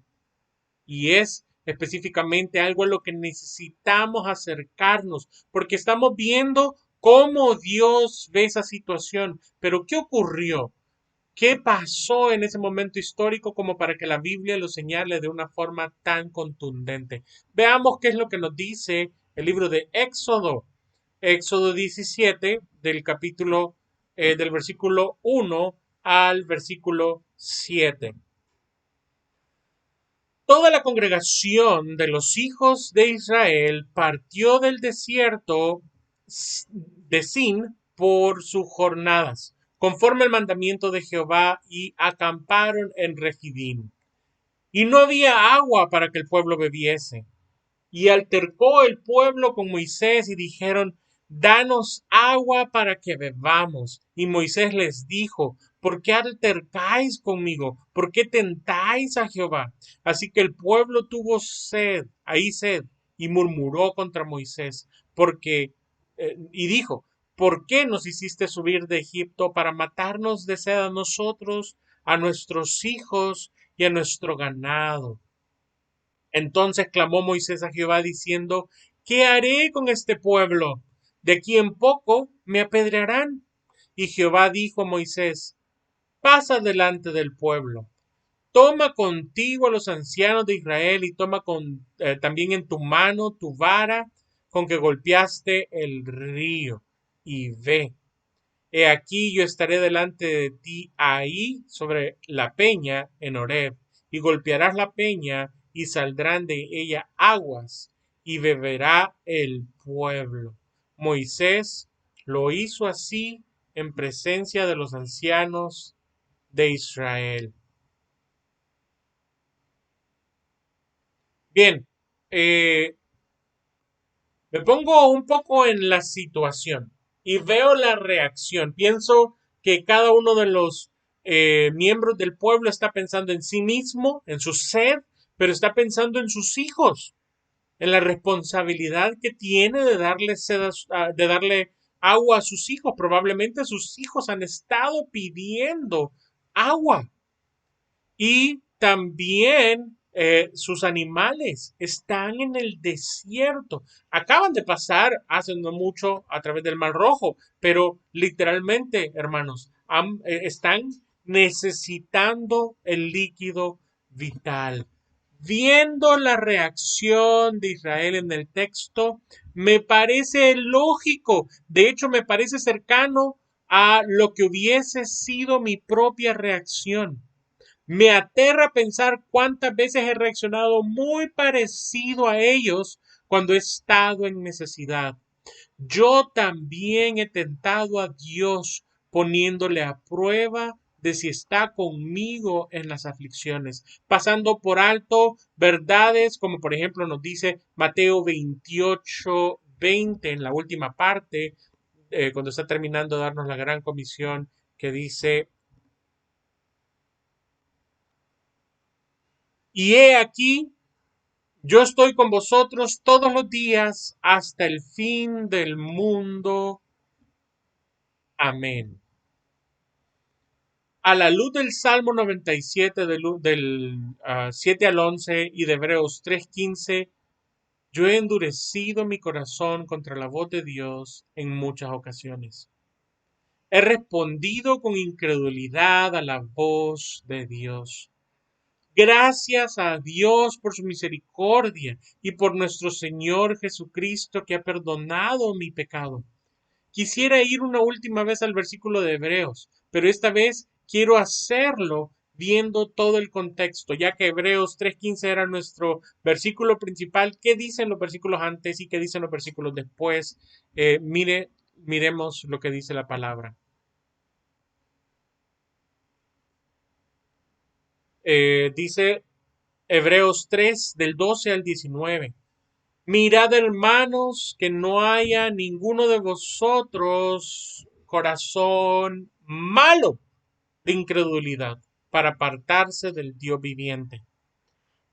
Y es específicamente algo a lo que necesitamos acercarnos, porque estamos viendo cómo Dios ve esa situación. Pero ¿qué ocurrió? ¿Qué pasó en ese momento histórico como para que la Biblia lo señale de una forma tan contundente? Veamos qué es lo que nos dice el libro de Éxodo. Éxodo 17, del versículo 1 al versículo 7. Toda la congregación de los hijos de Israel partió del desierto de Sin por sus jornadas, conforme al mandamiento de Jehová, y acamparon en Refidim. Y no había agua para que el pueblo bebiese. Y altercó el pueblo con Moisés y dijeron: danos agua para que bebamos. Y Moisés les dijo: ¿por qué altercáis conmigo? ¿Por qué tentáis a Jehová? Así que el pueblo tuvo sed, y murmuró contra Moisés, y dijo: ¿por qué nos hiciste subir de Egipto para matarnos de sed a nosotros, a nuestros hijos y a nuestro ganado? Entonces clamó Moisés a Jehová diciendo: ¿qué haré con este pueblo? De aquí en poco me apedrearán. Y Jehová dijo a Moisés: pasa delante del pueblo, toma contigo a los ancianos de Israel y toma también en tu mano tu vara con que golpeaste el río, y ve. He aquí yo estaré delante de ti ahí sobre la peña en Horeb, y golpearás la peña y saldrán de ella aguas, y beberá el pueblo. Moisés lo hizo así en presencia de los ancianos de Israel. Bien, eh, me pongo un poco en la situación y veo la reacción. Pienso que cada uno de los miembros del pueblo está pensando en sí mismo, en su sed, pero está pensando en sus hijos, en la responsabilidad que tiene de de darle agua a sus hijos. Probablemente sus hijos han estado pidiendo agua. Y también sus animales están en el desierto. Acaban de pasar hace no mucho a través del Mar Rojo, pero literalmente, hermanos, están necesitando el líquido vital. Viendo la reacción de Israel en el texto, me parece lógico, de hecho me parece cercano a lo que hubiese sido mi propia reacción. Me aterra pensar cuántas veces he reaccionado muy parecido a ellos cuando he estado en necesidad. Yo también he tentado a Dios poniéndole a prueba de si está conmigo en las aflicciones, pasando por alto verdades como por ejemplo nos dice Mateo 28:20 en la última parte, cuando está terminando de darnos la gran comisión, que dice: y he aquí, yo estoy con vosotros todos los días hasta el fin del mundo. Amén. A la luz del Salmo 97, del 7 al 11 y de Hebreos 3:15, yo he endurecido mi corazón contra la voz de Dios en muchas ocasiones. He respondido con incredulidad a la voz de Dios. Gracias a Dios por su misericordia y por nuestro Señor Jesucristo, que ha perdonado mi pecado. Quisiera ir una última vez al versículo de Hebreos, pero esta vez quiero hacerlo viendo todo el contexto, ya que Hebreos 3:15 era nuestro versículo principal. ¿Qué dicen los versículos antes y qué dicen los versículos después? Mire Miremos lo que dice la palabra. Dice Hebreos 3, del 12 al 19. Mirad, hermanos, que no haya ninguno de vosotros corazón malo de incredulidad para apartarse del Dios viviente.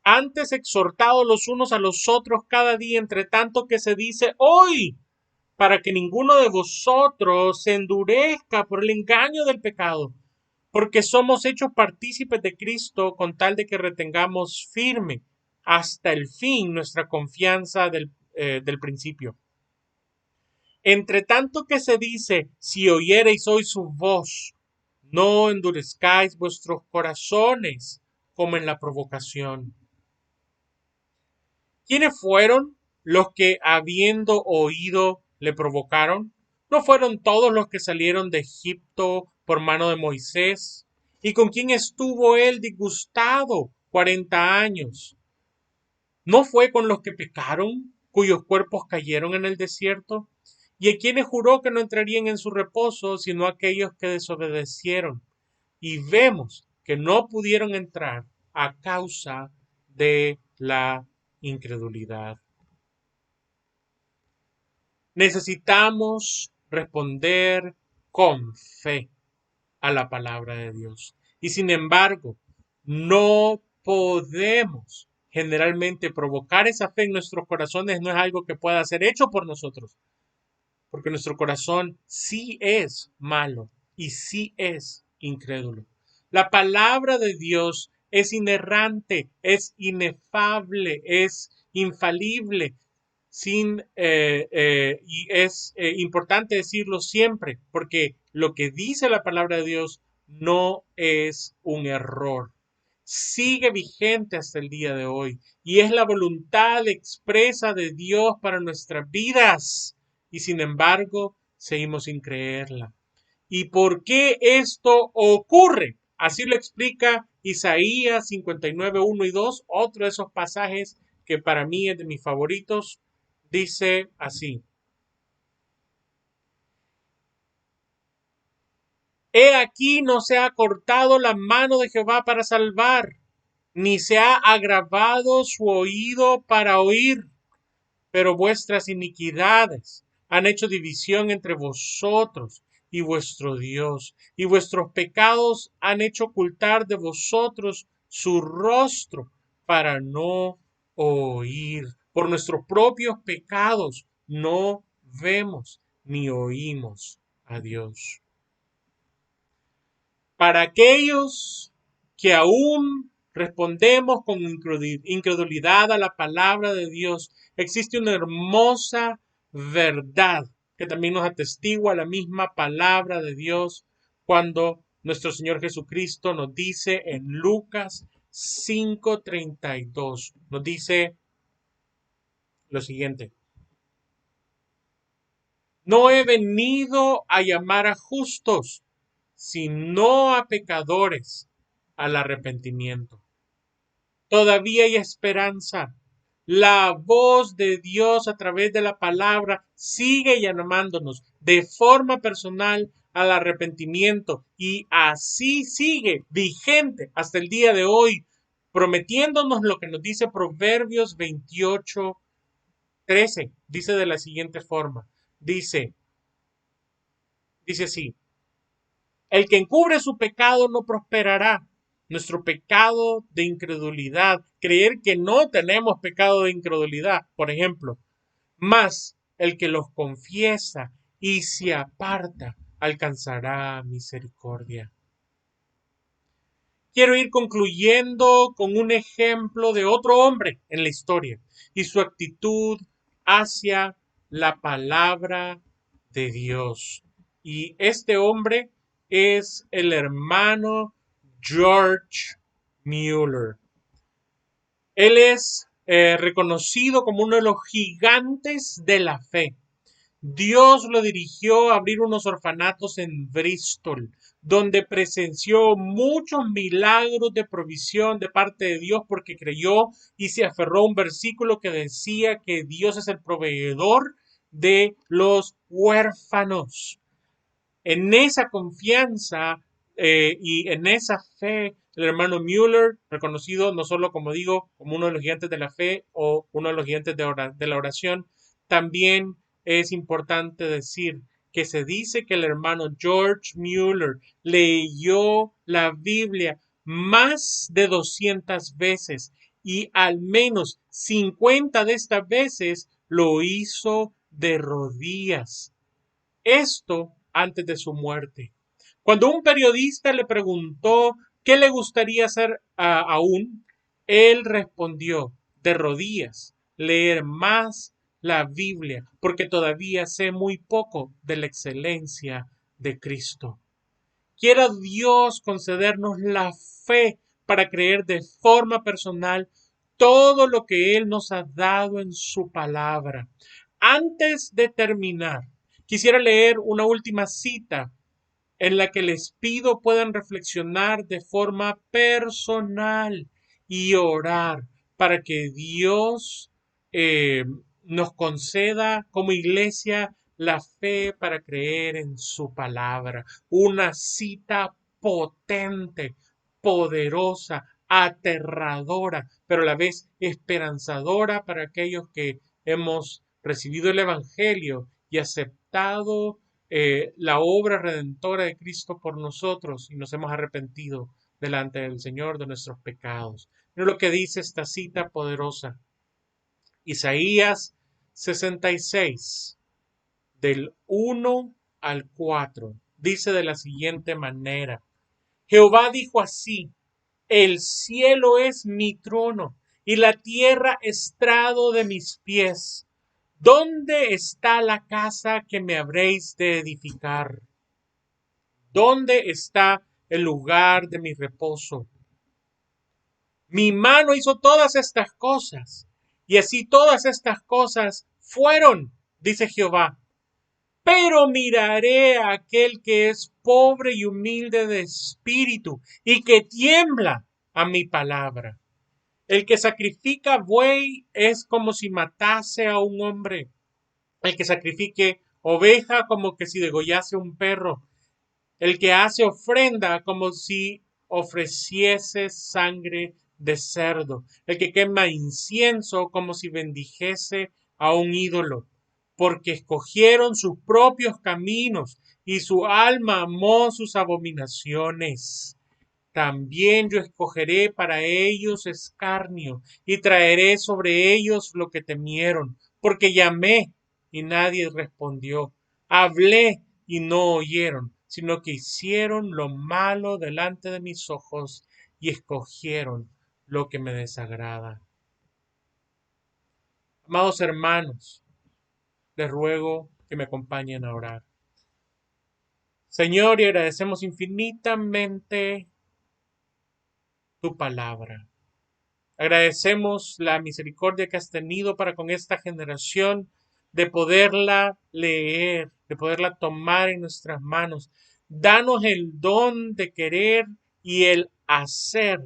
Antes exhortados los unos a los otros cada día, entre tanto que se dice hoy, para que ninguno de vosotros se endurezca por el engaño del pecado, porque somos hechos partícipes de Cristo con tal de que retengamos firme hasta el fin nuestra confianza del principio. Entre tanto que se dice, si oyereis hoy su voz, no endurezcáis vuestros corazones como en la provocación. ¿Quiénes fueron los que, habiendo oído, le provocaron? ¿No fueron todos los que salieron de Egipto por mano de Moisés? ¿Y con quién estuvo él disgustado 40 años? ¿No fue con los que pecaron, cuyos cuerpos cayeron en el desierto? ¿Y a quienes juró que no entrarían en su reposo, sino aquellos que desobedecieron? Y vemos que no pudieron entrar a causa de la incredulidad. Necesitamos responder con fe a la palabra de Dios. Y sin embargo, no podemos generalmente provocar esa fe en nuestros corazones, no es algo que pueda ser hecho por nosotros, porque nuestro corazón sí es malo y sí es incrédulo. La palabra de Dios es inerrante, es inefable, es infalible, y es importante decirlo siempre, porque lo que dice la palabra de Dios no es un error. Sigue vigente hasta el día de hoy y es la voluntad expresa de Dios para nuestras vidas y sin embargo seguimos sin creerla. ¿Y por qué esto ocurre? Así lo explica Isaías 59, 1 y 2, otro de esos pasajes que para mí es de mis favoritos. Dice así: He aquí no se ha cortado la mano de Jehová para salvar, ni se ha agravado su oído para oír, pero vuestras iniquidades han hecho división entre vosotros y vuestro Dios, y vuestros pecados han hecho ocultar de vosotros su rostro para no oír. Por nuestros propios pecados no vemos ni oímos a Dios. Para aquellos que aún respondemos con incredulidad a la palabra de Dios, existe una hermosa verdad que también nos atestigua la misma palabra de Dios cuando nuestro Señor Jesucristo nos dice en Lucas 5:32, nos dice lo siguiente: no he venido a llamar a justos, sino a pecadores al arrepentimiento. Todavía hay esperanza. La voz de Dios a través de la palabra sigue llamándonos de forma personal al arrepentimiento y así sigue vigente hasta el día de hoy, prometiéndonos lo que nos dice Proverbios 28:13. Dice de la siguiente forma, dice así: el que encubre su pecado no prosperará. Nuestro pecado de incredulidad, creer que no tenemos pecado de incredulidad, por ejemplo, mas el que los confiesa y se aparta alcanzará misericordia. Quiero ir concluyendo con un ejemplo de otro hombre en la historia y su actitud hacia la palabra de Dios. Y este hombre es el hermano George Mueller. Él es reconocido como uno de los gigantes de la fe. Dios lo dirigió a abrir unos orfanatos en Bristol, donde presenció muchos milagros de provisión de parte de Dios porque creyó y se aferró a un versículo que decía que Dios es el proveedor de los huérfanos. En esa confianza y en esa fe, el hermano Müller, reconocido no solo, como digo, como uno de los gigantes de la fe o uno de los gigantes de la oración, también es importante decir que se dice que el hermano George Müller leyó la Biblia más de 200 veces y al menos 50 de estas veces lo hizo de rodillas. Esto antes de su muerte. Cuando un periodista le preguntó qué le gustaría hacer aún, él respondió de rodillas, leer más la Biblia, porque todavía sé muy poco de la excelencia de Cristo. Quiera Dios concedernos la fe para creer de forma personal todo lo que Él nos ha dado en su palabra. Antes de terminar, quisiera leer una última cita en la que les pido puedan reflexionar de forma personal y orar para que Dios eh, nos conceda como iglesia la fe para creer en su palabra. Una cita potente, poderosa, aterradora, pero a la vez esperanzadora para aquellos que hemos recibido el Evangelio y aceptado la obra redentora de Cristo por nosotros y nos hemos arrepentido delante del Señor de nuestros pecados. Mira lo que dice esta cita poderosa. Isaías 66, del 1 al 4. Dice de la siguiente manera. Jehová dijo así: el cielo es mi trono y la tierra estrado de mis pies. ¿Dónde está la casa que me habréis de edificar? ¿Dónde está el lugar de mi reposo? Mi mano hizo todas estas cosas, y así todas estas cosas fueron, dice Jehová. Pero miraré a aquel que es pobre y humilde de espíritu, y que tiembla a mi palabra. El que sacrifica buey es como si matase a un hombre. El que sacrifique oveja como que si degollase un perro. El que hace ofrenda como si ofreciese sangre de cerdo. El que quema incienso como si bendijese a un ídolo. Porque escogieron sus propios caminos y su alma amó sus abominaciones. También yo escogeré para ellos escarnio y traeré sobre ellos lo que temieron, porque llamé y nadie respondió, hablé y no oyeron, sino que hicieron lo malo delante de mis ojos y escogieron lo que me desagrada. Amados hermanos, les ruego que me acompañen a orar. Señor, y agradecemos infinitamente tu palabra. Agradecemos la misericordia que has tenido para con esta generación de poderla leer, de poderla tomar en nuestras manos. Danos el don de querer y el hacer,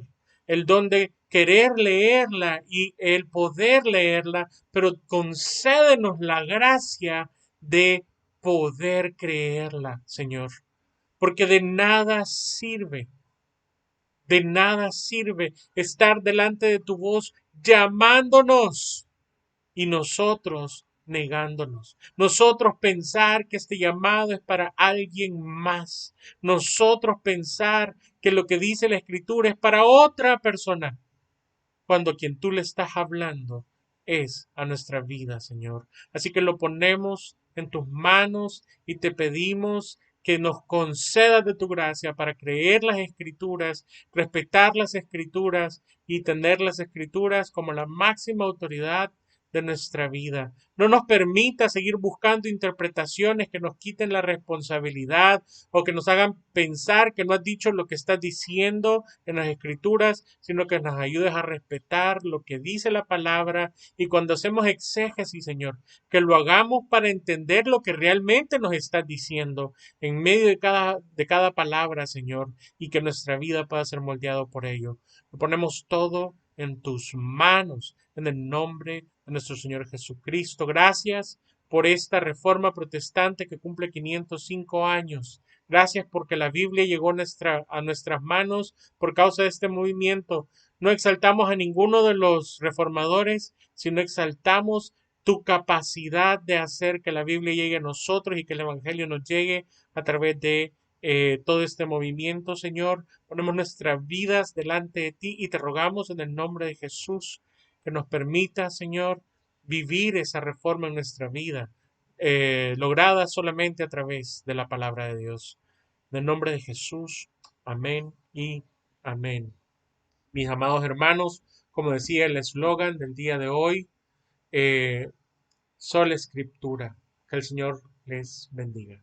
el don de querer leerla y el poder leerla, pero concédenos la gracia de poder creerla, Señor, porque de nada sirve estar delante de tu voz llamándonos y nosotros negándonos. Nosotros pensar que este llamado es para alguien más. Nosotros pensar que lo que dice la Escritura es para otra persona, cuando a quien tú le estás hablando es a nuestra vida, Señor. Así que lo ponemos en tus manos y te pedimos que nos concedas de tu gracia para creer las Escrituras, respetar las Escrituras y tener las Escrituras como la máxima autoridad de nuestra vida. No nos permita seguir buscando interpretaciones que nos quiten la responsabilidad o que nos hagan pensar que no has dicho lo que estás diciendo en las Escrituras, sino que nos ayudes a respetar lo que dice la palabra y cuando hacemos exégesis, Señor, que lo hagamos para entender lo que realmente nos estás diciendo en medio de cada palabra, Señor, y que nuestra vida pueda ser moldeado por ello. Lo ponemos todo en tus manos, en el nombre de nuestro Señor Jesucristo. Gracias por esta reforma protestante que cumple 505 años. Gracias porque la Biblia llegó a nuestras manos por causa de este movimiento. No exaltamos a ninguno de los reformadores, sino exaltamos tu capacidad de hacer que la Biblia llegue a nosotros y que el Evangelio nos llegue a través de todo este movimiento, Señor. Ponemos nuestras vidas delante de ti y te rogamos en el nombre de Jesús que nos permita, Señor, vivir esa reforma en nuestra vida, lograda solamente a través de la palabra de Dios. En el nombre de Jesús, amén y amén. Mis amados hermanos, como decía el eslogan del día de hoy, sola escritura. Que el Señor les bendiga.